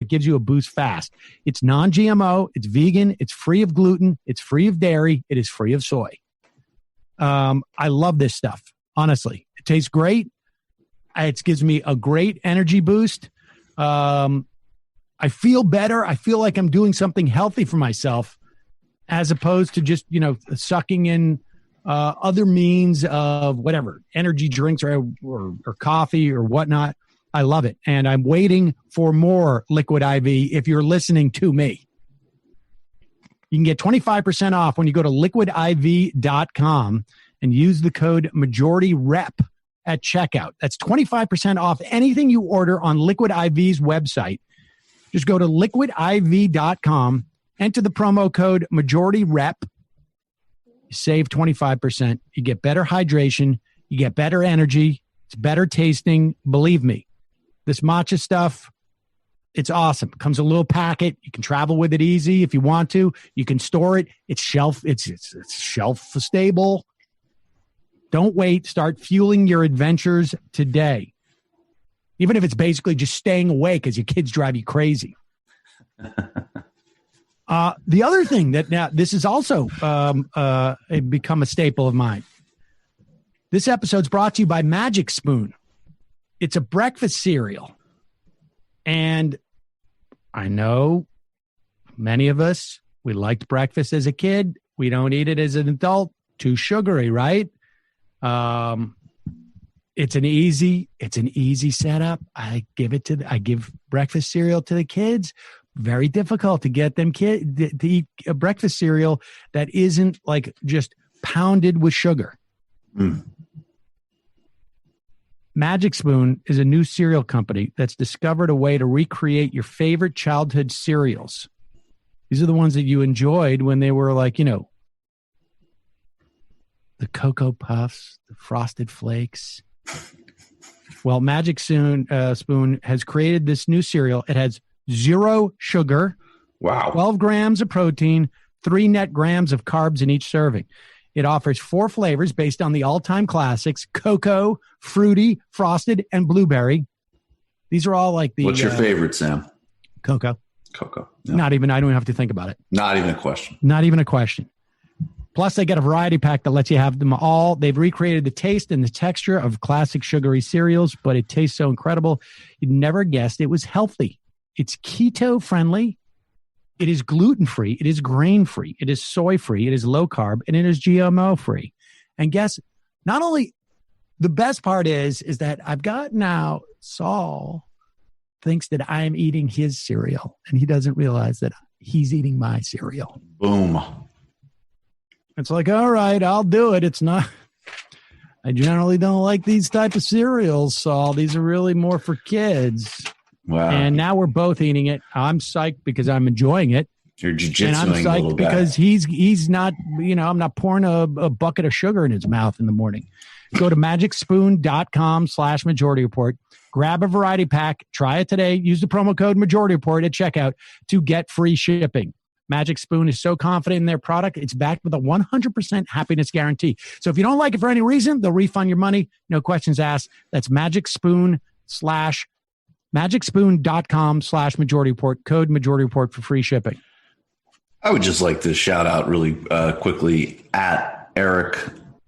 gives you a boost fast. It's non-GMO, it's vegan, it's free of gluten, it's free of dairy, it is free of soy. I love this stuff, honestly. It tastes great. It gives me a great energy boost. I feel better. I feel like I'm doing something healthy for myself as opposed to just, sucking in other means of whatever, energy drinks or coffee or whatnot. I love it. And I'm waiting for more Liquid IV if you're listening to me. You can get 25% off when you go to liquidiv.com and use the code MajorityRep at checkout. That's 25% off anything you order on Liquid IV's website. Just go to liquidiv.com, enter the promo code MajorityRep. You save 25%. You get better hydration. You get better energy. It's better tasting. Believe me, this matcha stuff, it's awesome. It comes in a little packet. You can travel with it easy if you want to. You can store it. It's shelf stable. Don't wait. Start fueling your adventures today. Even if it's basically just staying awake because your kids drive you crazy. The other thing that now this is also become a staple of mine. This episode's brought to you by Magic Spoon. It's a breakfast cereal. And I know many of us, we liked breakfast as a kid. We don't eat it as an adult. Too sugary, right? It's an easy setup. I give breakfast cereal to the kids. Very difficult to get them to eat a breakfast cereal that isn't like just pounded with sugar. Magic Spoon is a new cereal company that's discovered a way to recreate your favorite childhood cereals. These are the ones that you enjoyed when they were like, the Cocoa Puffs, the Frosted Flakes. Well, Magic Spoon has created this new cereal. It has 0 sugar, 12 grams of protein, 3 net grams of carbs in each serving. It offers 4 flavors based on the all-time classics: cocoa, fruity, frosted, and blueberry. These are all like the... What's your favorite, Sam? Cocoa. Cocoa. No. I don't even have to think about it. Not even a question. Not even a question. Plus, they got a variety pack that lets you have them all. They've recreated the taste and the texture of classic sugary cereals, but it tastes so incredible. You'd never guessed it was healthy. It's keto-friendly. It is gluten-free. It is grain-free. It is soy-free. It is low-carb. And it is GMO-free. And guess, not only, the best part is that I've got now Saul thinks that I'm eating his cereal, and he doesn't realize that he's eating my cereal. Boom. It's like, all right, I'll do it. It's not, I generally don't like these type of cereals, Saul. These are really more for kids. Wow. And now we're both eating it. I'm psyched because I'm enjoying it. You're jiu-jitsuing and I'm psyched because he's not, I'm not pouring a bucket of sugar in his mouth in the morning. Go to magicspoon.com/Majority Report. Grab a variety pack. Try it today. Use the promo code Majority Report at checkout to get free shipping. Magic Spoon is so confident in their product, it's backed with a 100% happiness guarantee. So if you don't like it for any reason, they'll refund your money. No questions asked. That's magicspoon.com/Majority Report. Code Majority Report for free shipping. I would just like to shout out really quickly at Eric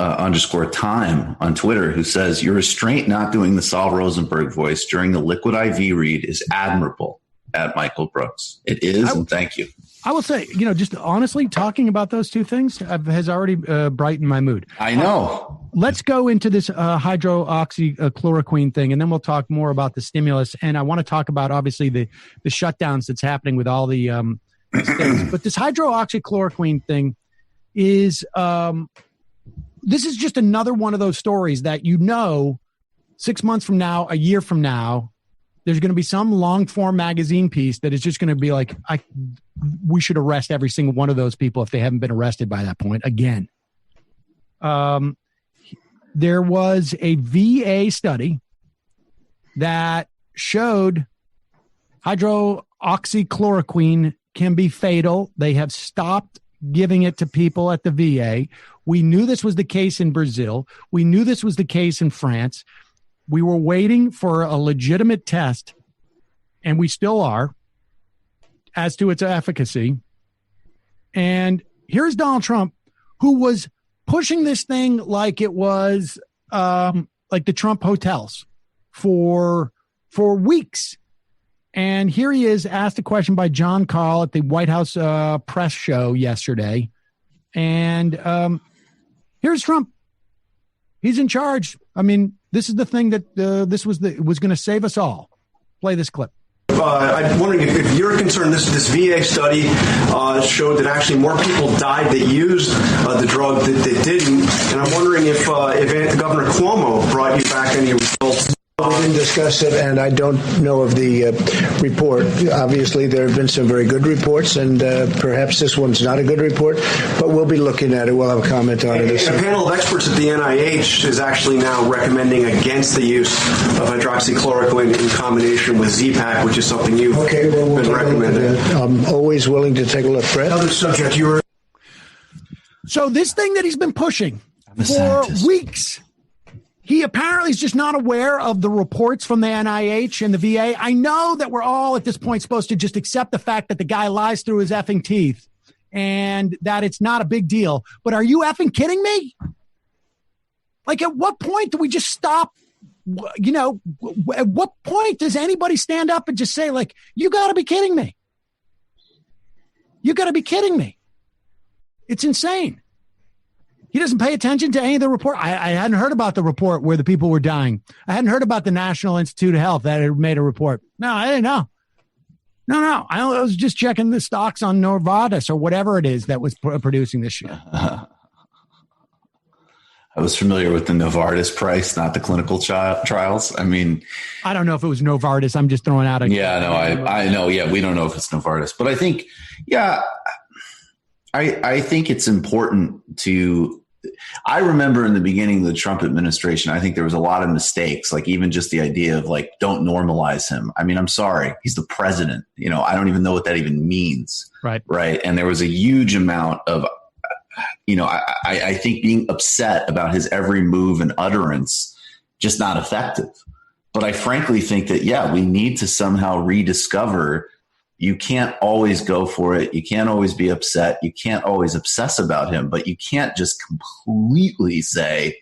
_time on Twitter, who says, your restraint not doing the Saul Rosenberg voice during the Liquid IV read is admirable, at Michael Brooks. It is, and thank you. I will say, just honestly, talking about those two things has already brightened my mood. I know. Let's go into this hydroxychloroquine thing, and then we'll talk more about the stimulus. And I want to talk about, obviously, the shutdowns that's happening with all the states. But this hydroxychloroquine thing is this is just another one of those stories that 6 months from now, a year from now, there's going to be some long-form magazine piece that is just going to be like, we should arrest every single one of those people if they haven't been arrested by that point again. There was a VA study that showed hydroxychloroquine can be fatal. They have stopped giving it to people at the VA. We knew this was the case in Brazil. We knew this was the case in France. We were waiting for a legitimate test, and we still are. as to its efficacy. And here's Donald Trump, who was pushing this thing like it was like the Trump hotels for weeks. And here he is, asked a question by John Carl at the White House press show yesterday. And here's Trump. He's in charge. I mean, this is the thing that was going to save us all. Play this clip. I'm wondering if you're concerned. This VA study showed that actually more people died that used the drug that didn't. And I'm wondering if Governor Cuomo brought you back any results. We didn't discuss it, and I don't know of the report. Obviously, there have been some very good reports, and perhaps this one's not a good report, but we'll be looking at it. We'll have a comment on it. A panel of experts at the NIH is actually now recommending against the use of hydroxychloroquine in combination with Z-Pak, which is something you've been recommending. I'm always willing to take a look. Fred? Another subject you were... So this thing that he's been pushing for weeks... He apparently is just not aware of the reports from the NIH and the VA. I know that we're all at this point supposed to just accept the fact that the guy lies through his effing teeth and that it's not a big deal. But are you effing kidding me? Like, at what point do we just stop? You know, at what point does anybody stand up and just say, like, you got to be kidding me? You got to be kidding me. It's insane. He doesn't pay attention to any of the report. I hadn't heard about the report where the people were dying. I hadn't heard about the National Institute of Health that had made a report. No, I didn't know. No. I was just checking the stocks on Novartis or whatever it is that was producing this shit. I was familiar with the Novartis price, not the clinical trials. I mean, I don't know if it was Novartis. I'm just throwing out a... Yeah, no, I know. Yeah, we don't know if it's Novartis. But I think, I think it's important to... I remember in the beginning of the Trump administration, I think there was a lot of mistakes, like even just the idea of like, don't normalize him. I mean, I'm sorry. He's the president. You know, I don't even know what that even means. Right. Right. And there was a huge amount of, you know, I think being upset about his every move and utterance, just not effective. But I frankly think that, we need to somehow rediscover. You can't always go for it. You can't always be upset. You can't always obsess about him, but you can't just completely say,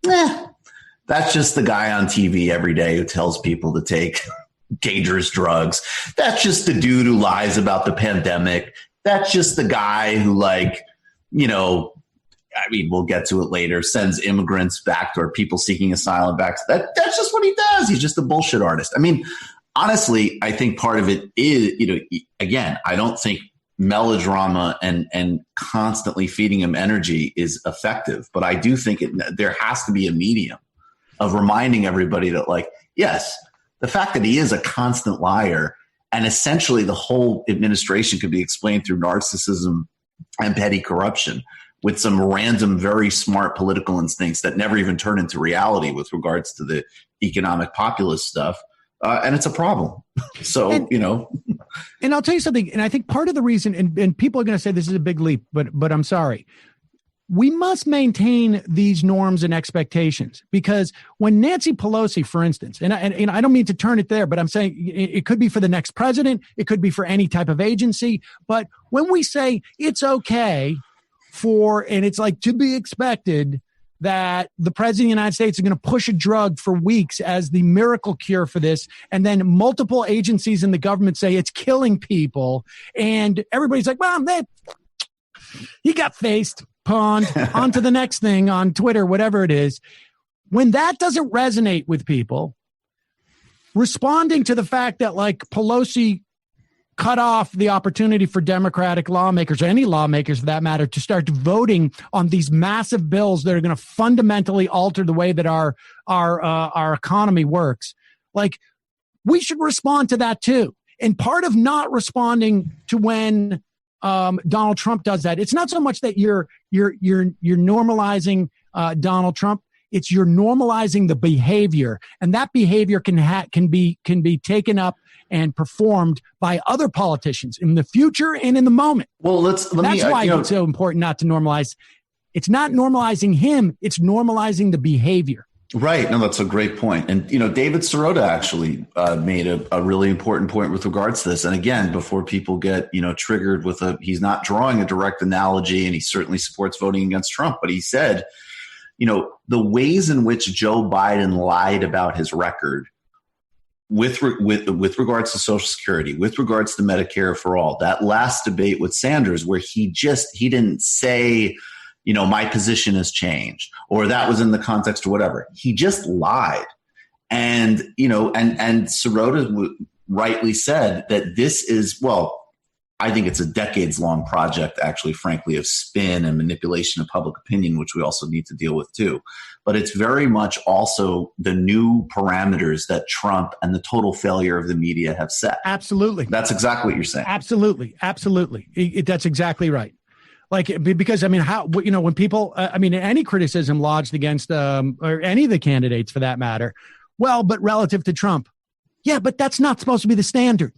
that's just the guy on TV every day who tells people to take dangerous drugs. That's just the dude who lies about the pandemic. That's just the guy who, like, you know, I mean, we'll get to it later, sends immigrants back or people seeking asylum back. That's just what he does. He's just a bullshit artist. I mean, honestly, I think part of it is, you know, again, I don't think melodrama and constantly feeding him energy is effective, but I do think there has to be a medium of reminding everybody that, like, yes, the fact that he is a constant liar and essentially the whole administration could be explained through narcissism and petty corruption with some random, very smart political instincts that never even turn into reality with regards to the economic populist stuff. And it's a problem. So, you know. And I'll tell you something. And I think part of the reason, and people are going to say this is a big leap, but I'm sorry. We must maintain these norms and expectations, because when Nancy Pelosi, for instance, and I don't mean to turn it there, but I'm saying it could be for the next president. It could be for any type of agency. But when we say it's okay and it's like to be expected that the president of the United States is going to push a drug for weeks as the miracle cure for this, and then multiple agencies in the government say it's killing people, and everybody's like, well, he got faced, pawned, on to the next thing on Twitter, whatever it is. When that doesn't resonate with people, responding to the fact that, like, Pelosi cut off the opportunity for Democratic lawmakers, or any lawmakers for that matter, to start voting on these massive bills that are going to fundamentally alter the way that our economy works. Like, we should respond to that too. And part of not responding to when Donald Trump does that, it's not so much that you're normalizing Donald Trump. It's you're normalizing the behavior, and that behavior can be taken up and performed by other politicians in the future and in the moment. Well, that's why it's so important not to normalize. It's not normalizing him; it's normalizing the behavior. Right. No, that's a great point. And, David Sirota actually made a really important point with regards to this. And again, before people get, triggered with he's not drawing a direct analogy, and he certainly supports voting against Trump. But he said, the ways in which Joe Biden lied about his record with regards to Social Security, with regards to Medicare for all, that last debate with Sanders, where he didn't say, my position has changed, or that was in the context or whatever. He just lied. And, and Sirota rightly said that this is, I think it's a decades-long project, actually, frankly, of spin and manipulation of public opinion, which we also need to deal with too. But it's very much also the new parameters that Trump and the total failure of the media have set. Absolutely. That's exactly what you're saying. Absolutely. That's exactly right. Because when people, any criticism lodged against, or any of the candidates for that matter, but relative to Trump, but that's not supposed to be the standard.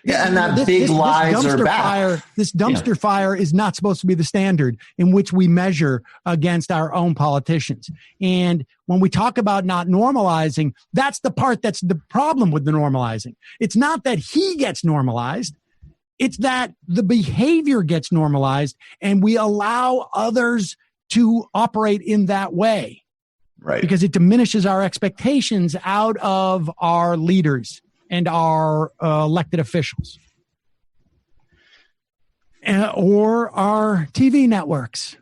Yeah, and that big lies are back. This dumpster fire is not supposed to be the standard in which we measure against our own politicians. And when we talk about not normalizing, that's the part that's the problem with the normalizing. It's not that he gets normalized. It's that the behavior gets normalized and we allow others to operate in that way. Right. Because it diminishes our expectations out of our leaders and our elected officials or our TV networks.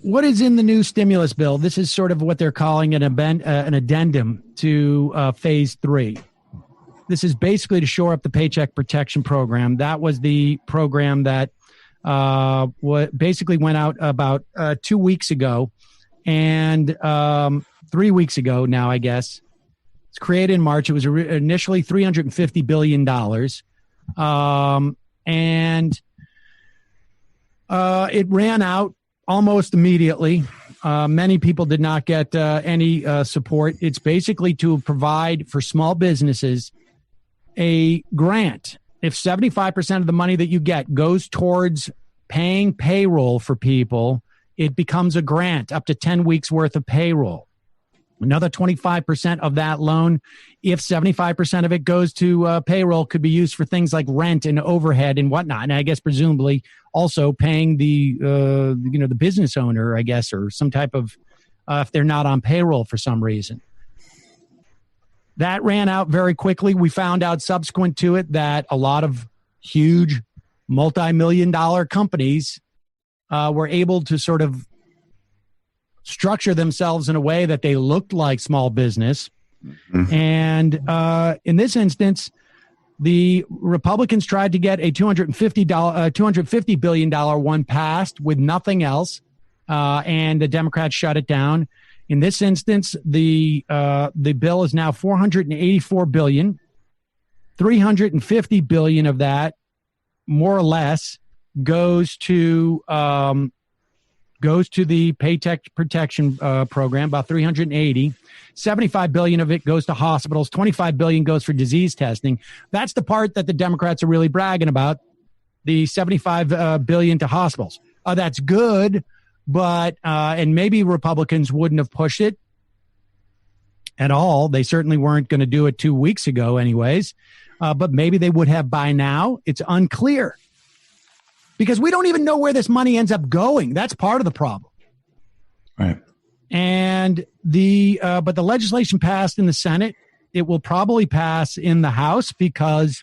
What is in the new stimulus bill? This is sort of what they're calling an addendum to phase 3. This is basically to shore up the Paycheck Protection Program. That was the program that basically went out about 2 weeks ago and 3 weeks ago now, I guess. It's created in March. It was initially $350 billion. And it ran out almost immediately. Many people did not get any support. It's basically to provide for small businesses a grant. If 75% of the money that you get goes towards paying payroll for people, it becomes a grant up to 10 weeks worth of payroll. Another 25% of that loan, if 75% of it goes to payroll, could be used for things like rent and overhead and whatnot. And I guess presumably also paying the business owner, I guess, or some type of if they're not on payroll for some reason. That ran out very quickly. We found out subsequent to it that a lot of huge multi-million-dollar companies were able to sort of structure themselves in a way that they looked like small business. Mm-hmm. And in this instance, the Republicans tried to get a $250 billion one passed with nothing else, and the Democrats shut it down. In this instance, the bill is now $484 billion. $350 billion of that, more or less, goes to the Paycheck Protection Program, about $380. $75 billion of it goes to hospitals. $25 billion goes for disease testing. That's the part that the Democrats are really bragging about, the $75 billion to hospitals. That's good, but and maybe Republicans wouldn't have pushed it at all. They certainly weren't going to do it 2 weeks ago anyways, but maybe they would have by now. It's unclear. Because we don't even know where this money ends up going. That's part of the problem. Right. And but the legislation passed in the Senate. It will probably pass in the House because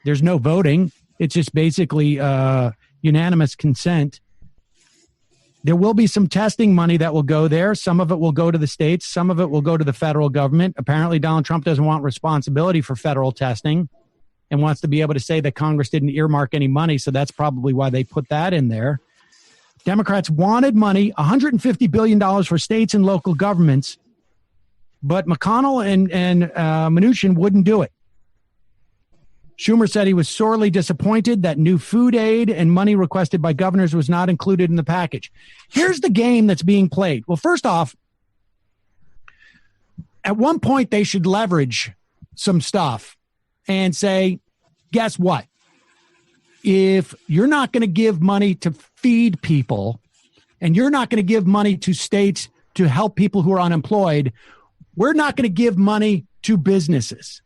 there's no voting. It's just basically unanimous consent. There will be some testing money that will go there. Some of it will go to the states. Some of it will go to the federal government. Apparently, Donald Trump doesn't want responsibility for federal testing and wants to be able to say that Congress didn't earmark any money, so that's probably why they put that in there. Democrats wanted money, $150 billion for states and local governments, but McConnell and Mnuchin wouldn't do it. Schumer said he was sorely disappointed that new food aid and money requested by governors was not included in the package. Here's the game that's being played. Well, first off, at one point they should leverage some stuff and say, guess what? If you're not going to give money to feed people and you're not going to give money to states to help people who are unemployed. We're not going to give money to businesses.